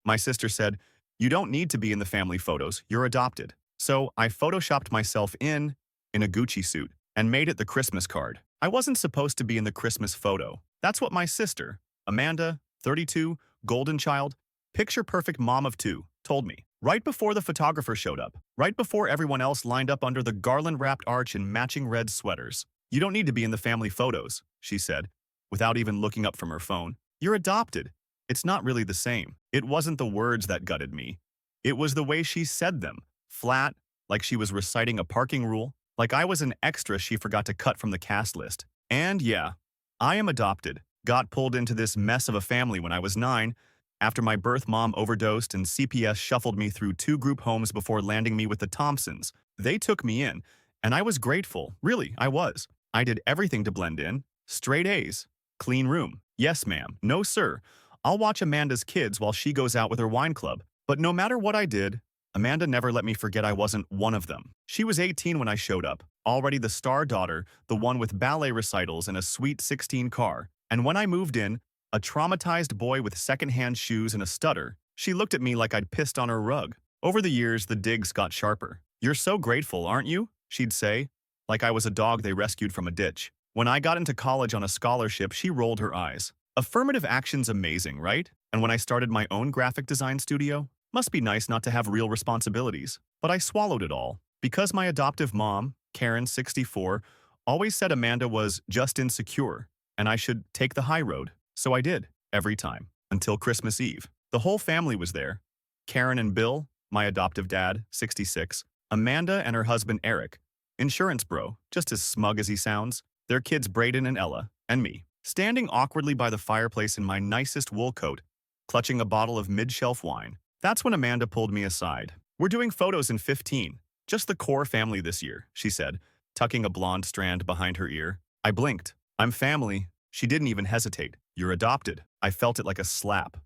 My sister said, "You don't need to be in the family photos, you're adopted." So I photoshopped myself in a Gucci suit and made it the Christmas card. I wasn't supposed to be in the Christmas photo. That's what my sister, Amanda, 32, golden child, picture-perfect mom of two, told me. Right before the photographer showed up, right before everyone else lined up under the garland-wrapped arch in matching red sweaters. "You don't need to be in the family photos," she said, without even looking up from her phone. "You're adopted." It's not really the same. It wasn't the words that gutted me. It was the way she said them. Flat, like she was reciting a parking rule, like I was an extra she forgot to cut from the cast list. And yeah, I am adopted. Got pulled into this mess of a family when I was 9, after my birth mom overdosed and CPS shuffled me through 2 group homes before landing me with the Thompsons. They took me in, and I was grateful. Really, I was. I did everything to blend in. Straight A's. Clean room. Yes, ma'am. No, sir. I'll watch Amanda's kids while she goes out with her wine club. But no matter what I did, Amanda never let me forget I wasn't one of them. She was 18 when I showed up, already the star daughter, the one with ballet recitals and a sweet 16 car. And when I moved in, a traumatized boy with secondhand shoes and a stutter, she looked at me like I'd pissed on her rug. Over the years, the digs got sharper. "You're so grateful, aren't you?" she'd say, like I was a dog they rescued from a ditch. When I got into college on a scholarship, she rolled her eyes. Affirmative action's amazing, right? And when I started my own graphic design studio, must be nice not to have real responsibilities. But I swallowed it all. Because my adoptive mom, Karen, 64, always said Amanda was just insecure, and I should take the high road. So I did, every time, until Christmas Eve. The whole family was there. Karen and Bill, my adoptive dad, 66, Amanda and her husband Eric, insurance bro, just as smug as he sounds, their kids Brayden and Ella, and me, standing awkwardly by the fireplace in my nicest wool coat, clutching a bottle of mid-shelf wine. That's when Amanda pulled me aside. "We're doing photos in 15. Just the core family this year," she said, tucking a blonde strand behind her ear. I blinked. "I'm family." She didn't even hesitate. "You're adopted." I felt it like a slap.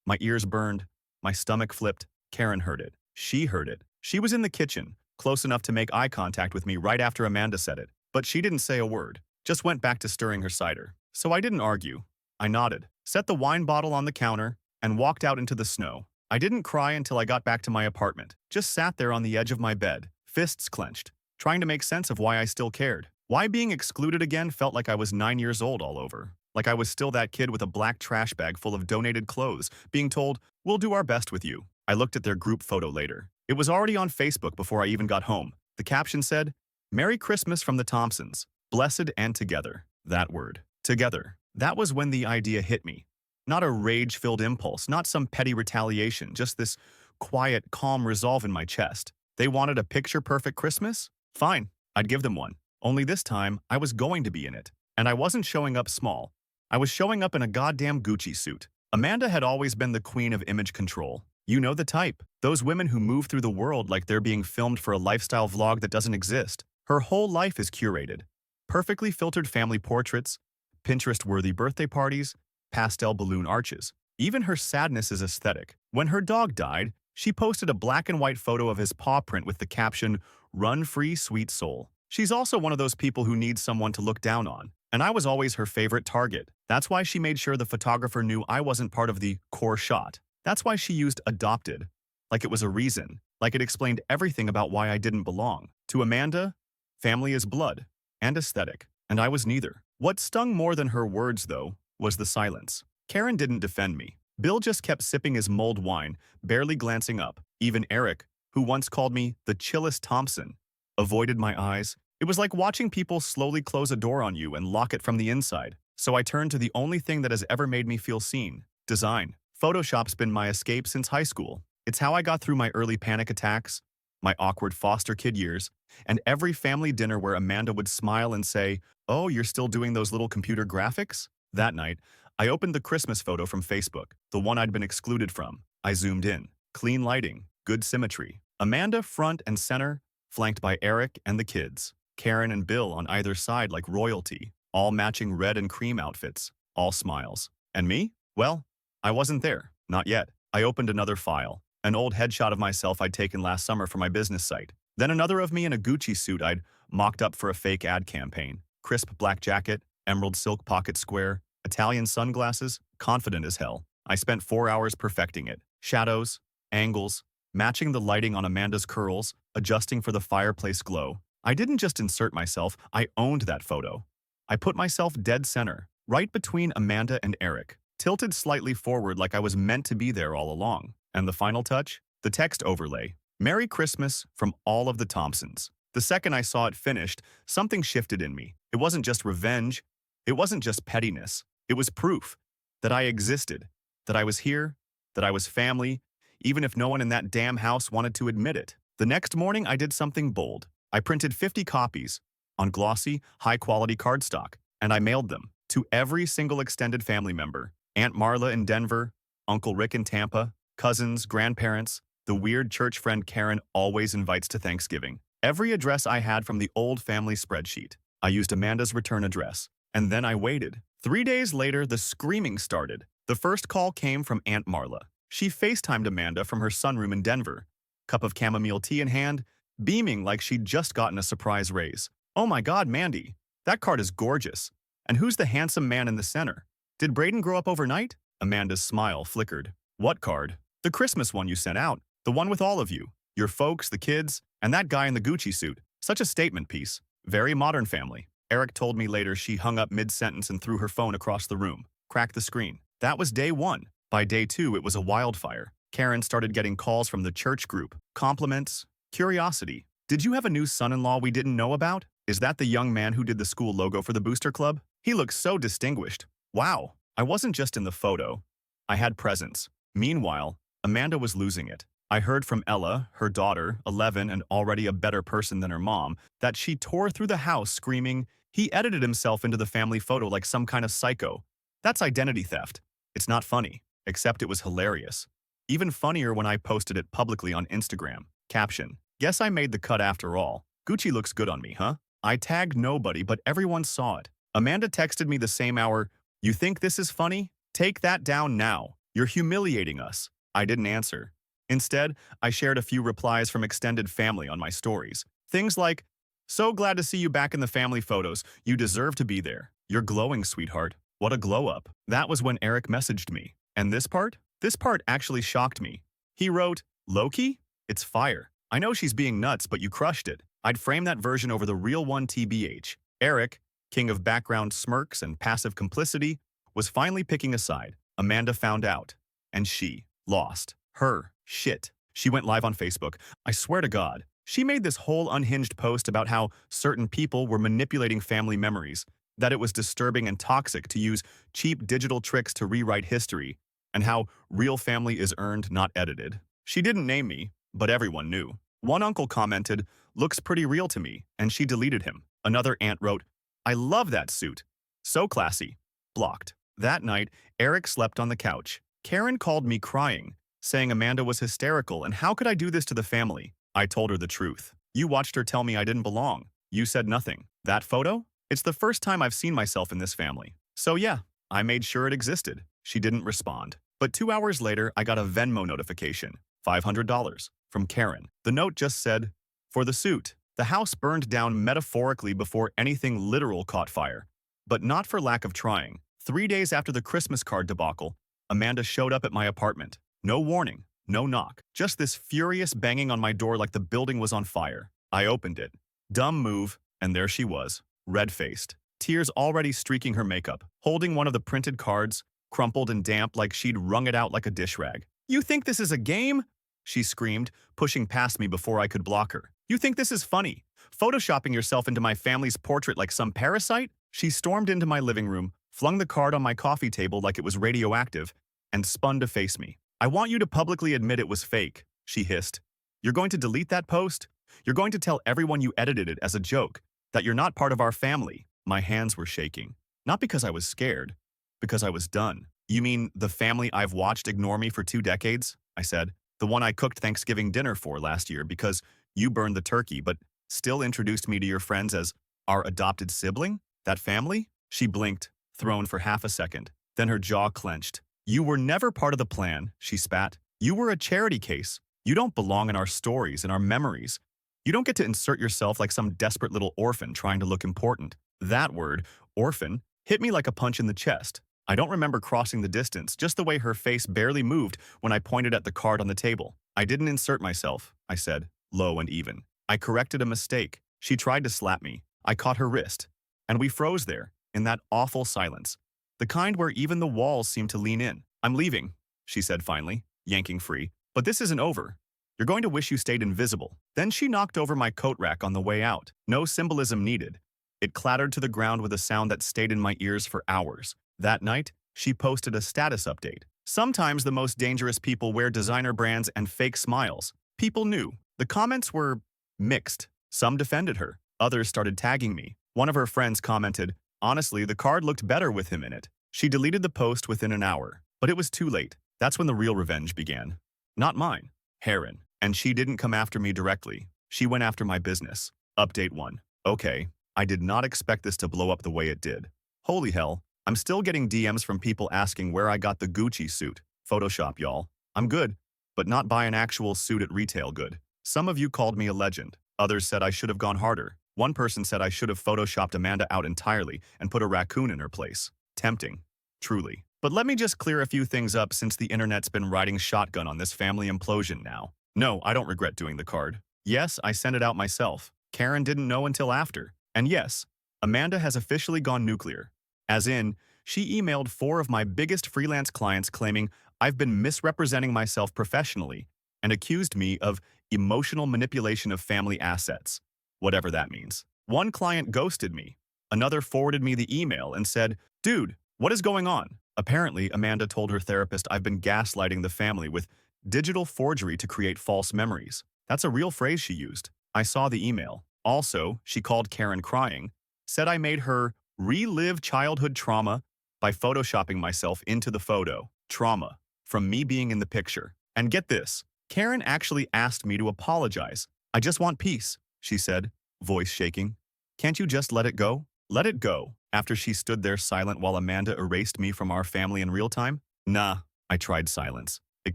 My ears burned. My stomach flipped. Karen heard it. She heard it. She was in the kitchen, close enough to make eye contact with me right after Amanda said it. But she didn't say a word, just went back to stirring her cider. So I didn't argue. I nodded, set the wine bottle on the counter, and walked out into the snow. I didn't cry until I got back to my apartment, just sat there on the edge of my bed, fists clenched, trying to make sense of why I still cared. Why being excluded again felt like I was 9 years old all over. Like I was still that kid with a black trash bag full of donated clothes, being told, "We'll do our best with you." I looked at their group photo later. It was already on Facebook before I even got home. The caption said, "Merry Christmas from the Thompsons. Blessed and together." That word. Together. That was when the idea hit me. Not a rage-filled impulse, not some petty retaliation, just this quiet, calm resolve in my chest. They wanted a picture-perfect Christmas? Fine, I'd give them one. Only this time, I was going to be in it. And I wasn't showing up small. I was showing up in a goddamn Gucci suit. Amanda had always been the queen of image control. You know the type. Those women who move through the world like they're being filmed for a lifestyle vlog that doesn't exist. Her whole life is curated. Perfectly filtered family portraits, Pinterest-worthy birthday parties, pastel balloon arches. Even her sadness is aesthetic. When her dog died, she posted a black and white photo of his paw print with the caption, "Run free, sweet soul." She's also one of those people who needs someone to look down on, and I was always her favorite target. That's why she made sure the photographer knew I wasn't part of the core shot. That's why she used adopted, like it was a reason, like it explained everything about why I didn't belong. To Amanda, family is blood and aesthetic, and I was neither. What stung more than her words, though, was the silence. Karen didn't defend me. Bill just kept sipping his mulled wine, barely glancing up. Even Eric, who once called me the chillest Thompson, avoided my eyes. It was like watching people slowly close a door on you and lock it from the inside. So I turned to the only thing that has ever made me feel seen: design. Photoshop's been my escape since high school. It's how I got through my early panic attacks, my awkward foster kid years, and every family dinner where Amanda would smile and say, "Oh, you're still doing those little computer graphics?" That night, I opened the Christmas photo from Facebook, the one I'd been excluded from. I zoomed in. Clean lighting, good symmetry. Amanda front and center, flanked by Eric and the kids. Karen and Bill on either side like royalty, all matching red and cream outfits, all smiles. And me? Well, I wasn't there. Not yet. I opened another file, an old headshot of myself I'd taken last summer for my business site. Then another of me in a Gucci suit I'd mocked up for a fake ad campaign. Crisp black jacket, emerald silk pocket square, Italian sunglasses, confident as hell. I spent 4 hours perfecting it, Shadows, angles, matching the lighting on Amanda's curls, adjusting for the fireplace glow. I didn't just insert myself, I owned that photo. I put myself dead center, right between Amanda and Eric, tilted slightly forward like I was meant to be there all along. And the final touch? The text overlay. Merry Christmas from all of the Thompsons. The second I saw it finished, something shifted in me. It wasn't just revenge. It wasn't just pettiness. It was proof that I existed, that I was here, that I was family, even if no one in that damn house wanted to admit it. The next morning, I did something bold. I printed 50 copies on glossy, high-quality cardstock, and I mailed them to every single extended family member. Aunt Marla in Denver, Uncle Rick in Tampa, cousins, grandparents, the weird church friend Karen always invites to Thanksgiving. Every address I had from the old family spreadsheet. I used Amanda's return address, and then I waited. 3 days later, the screaming started. The first call came from Aunt Marla. She FaceTimed Amanda from her sunroom in Denver, cup of chamomile tea in hand, beaming like she'd just gotten a surprise raise. "Oh my God, Mandy, that card is gorgeous. And who's the handsome man in the center? Did Braden grow up overnight?" Amanda's smile flickered. "What card?" "The Christmas one you sent out. The one with all of you. Your folks, the kids, and that guy in the Gucci suit. Such a statement piece. Very modern family." Eric told me later she hung up mid-sentence and threw her phone across the room, cracked the screen. That was day 1. By day 2, it was a wildfire. Karen started getting calls from the church group. Compliments, curiosity. "Did you have a new son-in-law we didn't know about? Is that the young man who did the school logo for the Booster Club? He looks so distinguished." Wow, I wasn't just in the photo. I had presence. Meanwhile, Amanda was losing it. I heard from Ella, her daughter, 11 and already a better person than her mom, that she tore through the house screaming, "He edited himself into the family photo like some kind of psycho." That's identity theft. It's not funny, except it was hilarious. Even funnier when I posted it publicly on Instagram. Caption: "Guess I made the cut after all. Gucci looks good on me, huh?" I tagged nobody, but everyone saw it. Amanda texted me the same hour, "You think this is funny? Take that down now. You're humiliating us." I didn't answer. Instead, I shared a few replies from extended family on my stories. Things like, "So glad to see you back in the family photos. You deserve to be there. You're glowing, sweetheart. What a glow up." That was when Eric messaged me. And this part? This part actually shocked me. He wrote, "Loki? It's fire. I know she's being nuts, but you crushed it. I'd frame that version over the real one TBH." Eric, king of background smirks and passive complicity, was finally picking a side. Amanda found out. And she lost her shit. She went live on Facebook. I swear to God. She made this whole unhinged post about how certain people were manipulating family memories, that it was disturbing and toxic to use cheap digital tricks to rewrite history, and how real family is earned, not edited. She didn't name me, but everyone knew. One uncle commented, "Looks pretty real to me," and she deleted him. Another aunt wrote, "I love that suit. So classy." Blocked. That night, Eric slept on the couch. Karen called me crying, saying Amanda was hysterical and how could I do this to the family? I told her the truth. "You watched her tell me I didn't belong. You said nothing. That photo? It's the first time I've seen myself in this family. So yeah, I made sure it existed." She didn't respond. But 2 hours later, I got a Venmo notification, $500, from Karen. The note just said, "For the suit." The house burned down metaphorically before anything literal caught fire. But not for lack of trying. 3 days after the Christmas card debacle, Amanda showed up at my apartment. No warning, no knock. Just this furious banging on my door like the building was on fire. I opened it. Dumb move, and there she was, red-faced, tears already streaking her makeup, holding one of the printed cards, crumpled and damp like she'd wrung it out like a dish rag. "You think this is a game?" she screamed, pushing past me before I could block her. "You think this is funny? Photoshopping yourself into my family's portrait like some parasite?" She stormed into my living room, flung the card on my coffee table like it was radioactive, and spun to face me. "I want you to publicly admit it was fake," she hissed. "You're going to delete that post? You're going to tell everyone you edited it as a joke, that you're not part of our family?" My hands were shaking. Not because I was scared, because I was done. "You mean the family I've watched ignore me for 2 decades?" I said. "The one I cooked Thanksgiving dinner for last year because you burned the turkey but still introduced me to your friends as our adopted sibling? That family?" She blinked, thrown for half a second. Then her jaw clenched. "You were never part of the plan," she spat. "You were a charity case. You don't belong in our stories and our memories. You don't get to insert yourself like some desperate little orphan trying to look important." That word, orphan, hit me like a punch in the chest. I don't remember crossing the distance, just the way her face barely moved when I pointed at the card on the table. I didn't insert myself, I said, low and even. I corrected a mistake. She tried to slap me. I caught her wrist. And we froze there, in that awful silence. The kind where even the walls seemed to lean in. I'm leaving, she said finally, yanking free. But this isn't over. You're going to wish you stayed invisible. Then she knocked over my coat rack on the way out. No symbolism needed. It clattered to the ground with a sound that stayed in my ears for hours. That night, she posted a status update. Sometimes the most dangerous people wear designer brands and fake smiles. People knew. The comments were mixed. Some defended her. Others started tagging me. One of her friends commented, "Honestly, the card looked better with him in it." She deleted the post within an hour. But it was too late. That's when the real revenge began. Not mine. Heron. And she didn't come after me directly. She went after my business. Update 1. Okay, I did not expect this to blow up the way it did. Holy hell, I'm still getting DMs from people asking where I got the Gucci suit. Photoshop, y'all. I'm good, but not buy an actual suit at retail good. Some of you called me a legend. Others said I should have gone harder. One person said I should have photoshopped Amanda out entirely and put a raccoon in her place. Tempting. Truly. But let me just clear a few things up since the internet's been riding shotgun on this family implosion now. No, I don't regret doing the card. Yes, I sent it out myself. Karen didn't know until after. And yes, Amanda has officially gone nuclear. As in, she emailed 4 of my biggest freelance clients claiming I've been misrepresenting myself professionally and accused me of emotional manipulation of family assets, whatever that means. One client ghosted me. Another forwarded me the email and said, "Dude, what is going on?" Apparently, Amanda told her therapist I've been gaslighting the family with digital forgery to create false memories. That's a real phrase she used. I saw the email. Also, she called Karen crying, said I made her relive childhood trauma by photoshopping myself into the photo. Trauma from me being in the picture. And get this, Karen actually asked me to apologize. "I just want peace," she said, voice shaking. "Can't you just let it go?" Let it go, after she stood there silent while Amanda erased me from our family in real time? Nah, I tried silence. It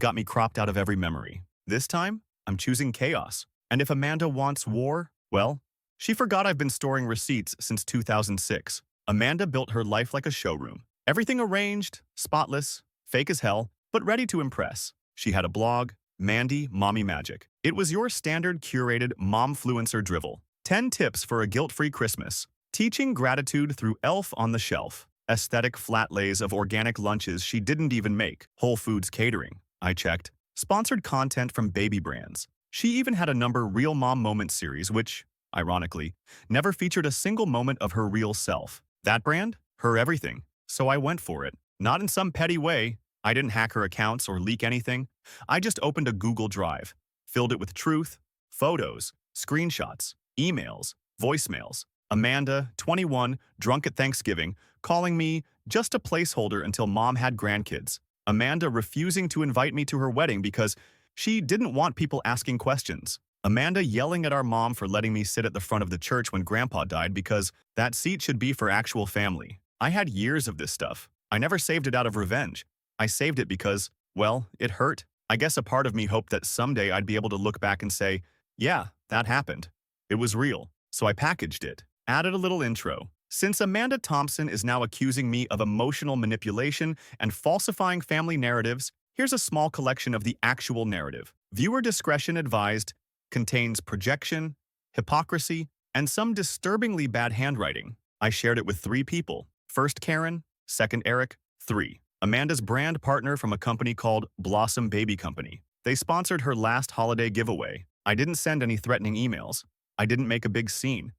got me cropped out of every memory. This time, I'm choosing chaos. And if Amanda wants war, well, she forgot I've been storing receipts since 2006. Amanda built her life like a showroom. Everything arranged, spotless, fake as hell, but ready to impress. She had a blog, Mandy Mommy Magic. It was your standard curated momfluencer drivel. 10 tips for a guilt-free Christmas. Teaching gratitude through Elf on the Shelf. Aesthetic flat lays of organic lunches she didn't even make. Whole Foods catering. I checked. Sponsored content from baby brands. She even had a number Real Mom Moments series which, ironically, never featured a single moment of her real self. That brand? Her everything. So I went for it. Not in some petty way. I didn't hack her accounts or leak anything. I just opened a Google Drive, filled it with truth, photos, screenshots, emails, voicemails. Amanda, 21, drunk at Thanksgiving, calling me just a placeholder until mom had grandkids. Amanda refusing to invite me to her wedding because she didn't want people asking questions. Amanda yelling at our mom for letting me sit at the front of the church when grandpa died because that seat should be for actual family. I had years of this stuff. I never saved it out of revenge. I saved it because, well, it hurt. I guess a part of me hoped that someday I'd be able to look back and say, yeah, that happened. It was real. So I packaged it. Added a little intro. Since Amanda Thompson is now accusing me of emotional manipulation and falsifying family narratives, here's a small collection of the actual narrative. Viewer discretion advised, contains projection, hypocrisy, and some disturbingly bad handwriting. I shared it with 3 people. First Karen, second Eric, 3. Amanda's brand partner from a company called Blossom Baby Company. They sponsored her last holiday giveaway. I didn't send any threatening emails. I didn't make a big scene.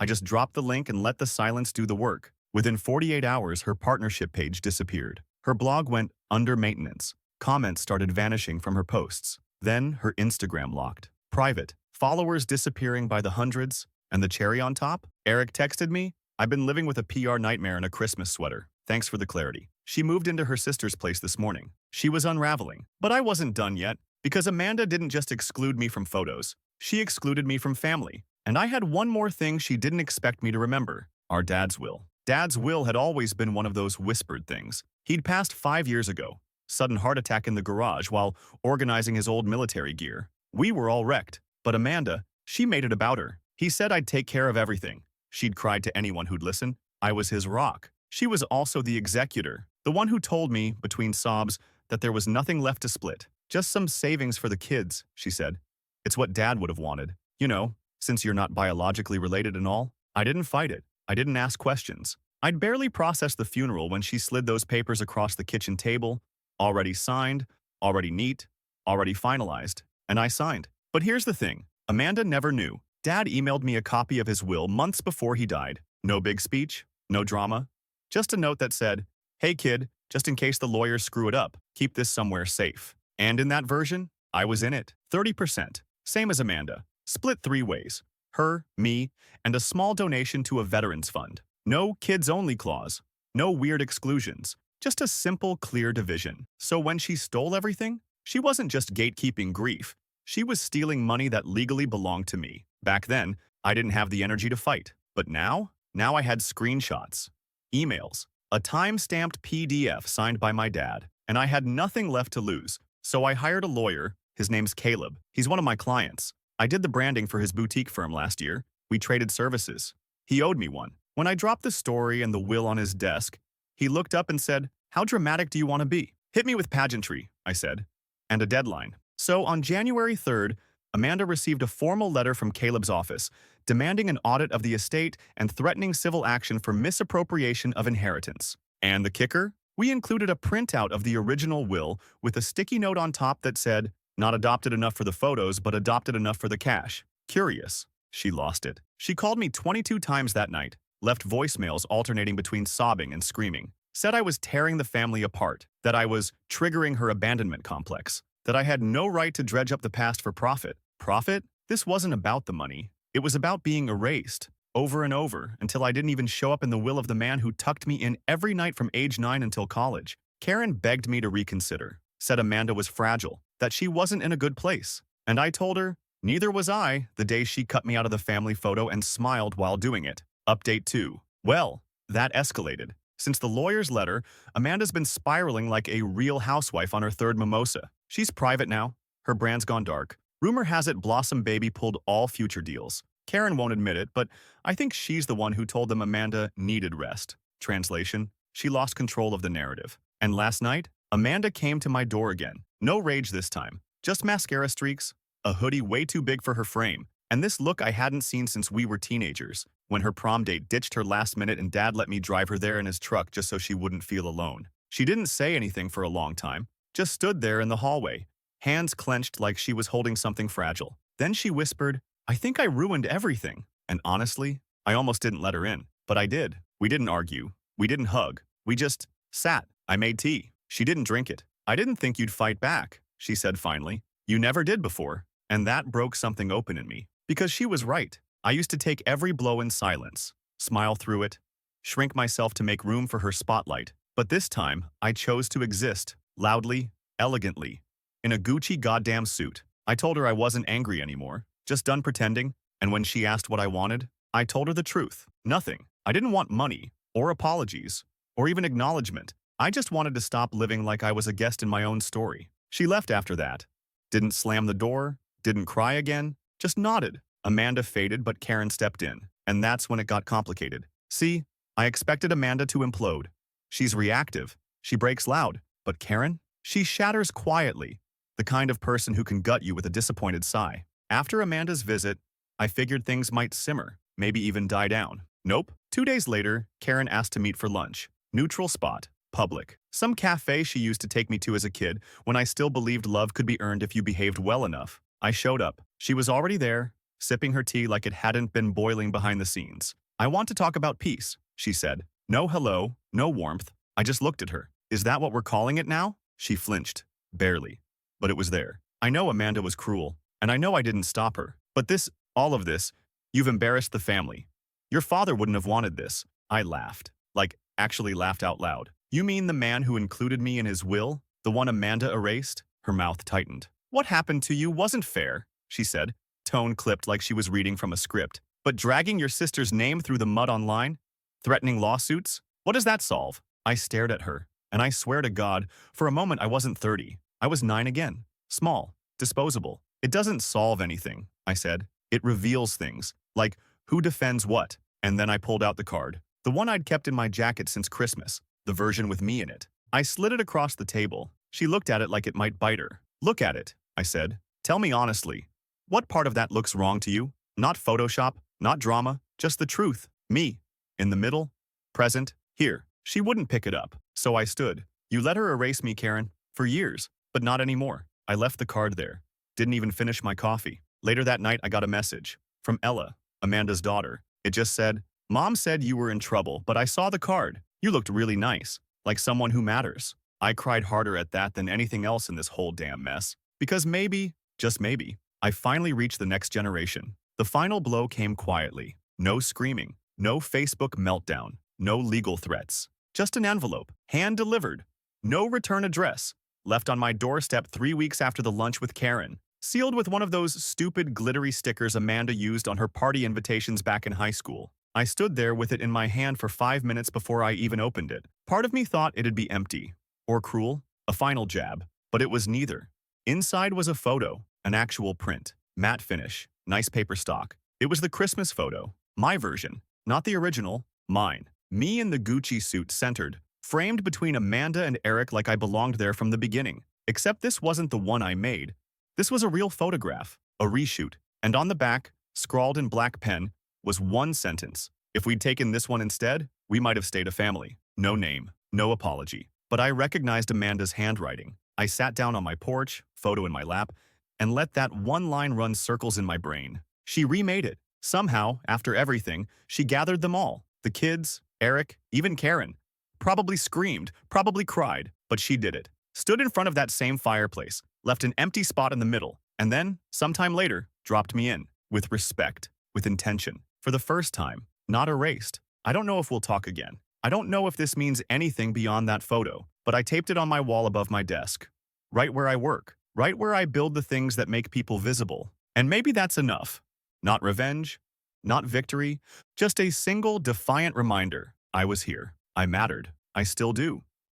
I just dropped the link and let the silence do the work. Within 48 hours, her partnership page disappeared. Her blog went under maintenance. Comments started vanishing from her posts. Then her Instagram locked. Private. Followers disappearing by the hundreds. And the cherry on top? Eric texted me, "I've been living with a PR nightmare in a Christmas sweater. Thanks for the clarity." She moved into her sister's place this morning. She was unraveling. But I wasn't done yet, because Amanda didn't just exclude me from photos. She excluded me from family. And I had one more thing she didn't expect me to remember. Our dad's will. Dad's will had always been one of those whispered things. He'd passed 5 years ago. Sudden heart attack in the garage while organizing his old military gear. We were all wrecked. But Amanda, she made it about her. He said I'd take care of everything. She'd cried to anyone who'd listen. I was his rock. She was also the executor. The one who told me, between sobs, that there was nothing left to split. Just some savings for the kids, she said. It's what Dad would have wanted. You know, since you're not biologically related and all. I didn't fight it. I didn't ask questions. I'd barely processed the funeral when she slid those papers across the kitchen table. Already signed, already neat, already finalized. And I signed. But here's the thing. Amanda never knew. Dad emailed me a copy of his will months before he died. No big speech, no drama. Just a note that said, "Hey kid, just in case the lawyers screw it up, keep this somewhere safe." And in that version, I was in it. 30%. Same as Amanda. Split 3 ways. Her, me, and a small donation to a veterans fund. No kids-only clause. No weird exclusions. Just a simple, clear division. So when she stole everything, she wasn't just gatekeeping grief. She was stealing money that legally belonged to me. Back then, I didn't have the energy to fight. But now I had screenshots, emails, a time-stamped PDF signed by my dad, and I had nothing left to lose. So I hired a lawyer. His name's Caleb. He's one of my clients. I did the branding for his boutique firm last year. We traded services. He owed me one. When I dropped the story and the will on his desk, he looked up and said, "How dramatic do you want to be?" "Hit me with pageantry," I said, and a deadline. So on January 3rd, Amanda received a formal letter from Caleb's office demanding an audit of the estate and threatening civil action for misappropriation of inheritance. And the kicker? We included a printout of the original will with a sticky note on top that said, "Not adopted enough for the photos, but adopted enough for the cash." Curious. She lost it. She called me 22 times that night, left voicemails alternating between sobbing and screaming, said I was tearing the family apart, that I was triggering her abandonment complex, that I had no right to dredge up the past for profit. Profit? This wasn't about the money. It was about being erased, over and over, until I didn't even show up in the will of the man who tucked me in every night from age 9 until college. Karen begged me to reconsider, said Amanda was fragile, that she wasn't in a good place. And I told her, neither was I, the day she cut me out of the family photo and smiled while doing it. Update 2. Well, that escalated. Since the lawyer's letter, Amanda's been spiraling like a real housewife on her 3rd mimosa. She's private now. Her brand's gone dark. Rumor has it Blossom Baby pulled all future deals. Karen won't admit it, but I think she's the one who told them Amanda needed rest. Translation, she lost control of the narrative. And last night, Amanda came to my door again. No rage this time, just mascara streaks, a hoodie way too big for her frame, and this look I hadn't seen since we were teenagers, when her prom date ditched her last minute and Dad let me drive her there in his truck just so she wouldn't feel alone. She didn't say anything for a long time, just stood there in the hallway, hands clenched like she was holding something fragile. Then she whispered, "I think I ruined everything." And honestly, I almost didn't let her in. But I did. We didn't argue. We didn't hug. We just sat. I made tea. She didn't drink it. "I didn't think you'd fight back," she said finally. "You never did before." And that broke something open in me. Because she was right. I used to take every blow in silence, smile through it, shrink myself to make room for her spotlight. But this time, I chose to exist, loudly, elegantly, in a Gucci goddamn suit. I told her I wasn't angry anymore, just done pretending, and when she asked what I wanted, I told her the truth. Nothing. I didn't want money, or apologies, or even acknowledgement. I just wanted to stop living like I was a guest in my own story. She left after that. Didn't slam the door, didn't cry again, just nodded. Amanda faded, but Karen stepped in, and that's when it got complicated. See, I expected Amanda to implode. She's reactive. She breaks loud. But Karen? She shatters quietly, the kind of person who can gut you with a disappointed sigh. After Amanda's visit, I figured things might simmer, maybe even die down. Nope. 2 days later, Karen asked to meet for lunch. Neutral spot. Public. Some cafe she used to take me to as a kid when I still believed love could be earned if you behaved well enough. I showed up. She was already there, sipping her tea like it hadn't been boiling behind the scenes. "I want to talk about peace," she said. No hello, no warmth. I just looked at her. "Is that what we're calling it now?" She flinched. Barely. But it was there. I know Amanda was cruel, and I know I didn't stop her. But all of this, you've embarrassed the family. Your father wouldn't have wanted this. I laughed. Like, actually laughed out loud. "You mean the man who included me in his will? The one Amanda erased?" Her mouth tightened. "What happened to you wasn't fair," she said, tone clipped like she was reading from a script. "But dragging your sister's name through the mud online? Threatening lawsuits? What does that solve?" I stared at her, and I swear to God, for a moment I wasn't 30. I was 9 again. Small. Disposable. "It doesn't solve anything," I said. "It reveals things. Like, who defends what?" And then I pulled out the card. The one I'd kept in my jacket since Christmas. the version with me in it. I slid it across the table. She looked at it like it might bite her. Look at it, I said. Tell me honestly. What part of that looks wrong to you? Not Photoshop, not drama, just the truth. Me. In the middle. Present. Here. She wouldn't pick it up, so I stood. You let her erase me, Karen. For years. But not anymore. I left the card there. Didn't even finish my coffee. Later that night, I got a message. From Ella, Amanda's daughter. It just said, Mom said you were in trouble, but I saw the card. You looked really nice. Like someone who matters. I cried harder at that than anything else in this whole damn mess. Because maybe, just maybe, I finally reached the next generation. The final blow came quietly. No screaming. No Facebook meltdown. No legal threats. Just an envelope. Hand-delivered. No return address. Left on my doorstep 3 weeks after the lunch with Karen. Sealed with one of those stupid glittery stickers Amanda used on her party invitations back in high school. I stood there with it in my hand for 5 minutes before I even opened it. Part of me thought it'd be empty. Or cruel. A final jab. But it was neither. Inside was a photo. An actual print. Matte finish. Nice paper stock. It was the Christmas photo. My version. Not the original. Mine. Me in the Gucci suit centered. Framed between Amanda and Eric like I belonged there from the beginning. Except this wasn't the one I made. This was a real photograph. A reshoot. And on the back, scrawled in black pen, was one sentence. If we'd taken this one instead, we might have stayed a family. No name. No apology. But I recognized Amanda's handwriting. I sat down on my porch, photo in my lap, and let that one line run circles in my brain. She remade it. Somehow, after everything, she gathered them all. The kids, Eric, even Karen. Probably screamed, probably cried, but she did it. Stood in front of that same fireplace, left an empty spot in the middle, and then, sometime later, dropped me in. With respect, with intention. For the first time, not erased. I don't know if we'll talk again. I don't know if this means anything beyond that photo, but I taped it on my wall above my desk. Right where I work. Right where I build the things that make people visible. And maybe that's enough. Not revenge, not victory, just a single defiant reminder. I was here. I mattered. I still do.